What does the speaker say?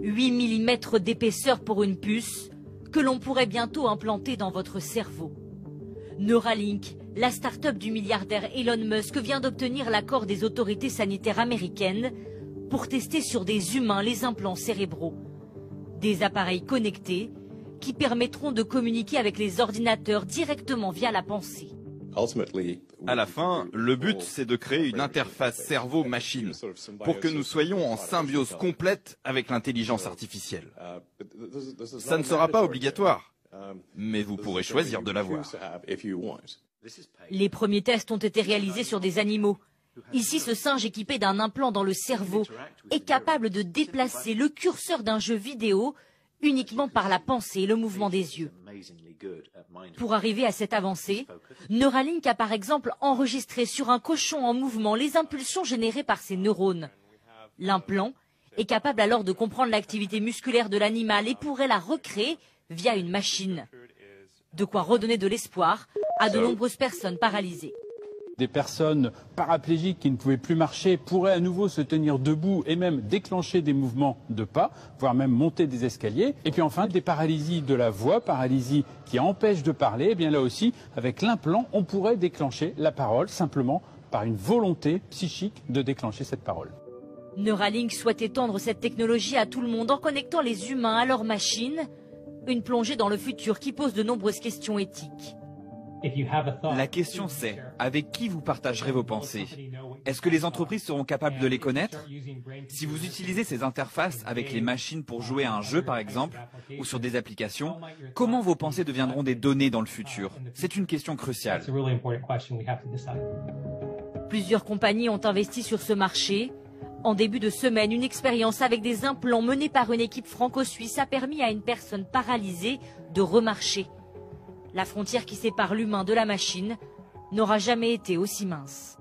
8 mm d'épaisseur pour une puce que l'on pourrait bientôt implanter dans votre cerveau. Neuralink, la start-up du milliardaire Elon Musk, vient d'obtenir l'accord des autorités sanitaires américaines pour tester sur des humains les implants cérébraux. Des appareils connectés qui permettront de communiquer avec les ordinateurs directement via la pensée. À la fin, le but, c'est de créer une interface cerveau-machine pour que nous soyons en symbiose complète avec l'intelligence artificielle. Ça ne sera pas obligatoire, mais vous pourrez choisir de l'avoir. Les premiers tests ont été réalisés sur des animaux. Ici, ce singe équipé d'un implant dans le cerveau est capable de déplacer le curseur d'un jeu vidéo uniquement par la pensée et le mouvement des yeux. Pour arriver à cette avancée, Neuralink a par exemple enregistré sur un cochon en mouvement les impulsions générées par ses neurones. L'implant est capable alors de comprendre l'activité musculaire de l'animal et pourrait la recréer via une machine. De quoi redonner de l'espoir à de nombreuses personnes paralysées. Des personnes paraplégiques qui ne pouvaient plus marcher pourraient à nouveau se tenir debout et même déclencher des mouvements de pas, voire même monter des escaliers. Et puis enfin, des paralysies de la voix, paralysie qui empêche de parler. Et bien là aussi, avec l'implant, on pourrait déclencher la parole simplement par une volonté psychique de déclencher cette parole. Neuralink souhaite étendre cette technologie à tout le monde en connectant les humains à leurs machines. Une plongée dans le futur qui pose de nombreuses questions éthiques. La question c'est, avec qui vous partagerez vos pensées? Est-ce que les entreprises seront capables de les connaître? Si vous utilisez ces interfaces avec les machines pour jouer à un jeu par exemple, ou sur des applications, comment vos pensées deviendront des données dans le futur? C'est une question cruciale. Plusieurs compagnies ont investi sur ce marché. En début de semaine, une expérience avec des implants menée par une équipe franco-suisse a permis à une personne paralysée de remarcher. La frontière qui sépare l'humain de la machine n'aura jamais été aussi mince.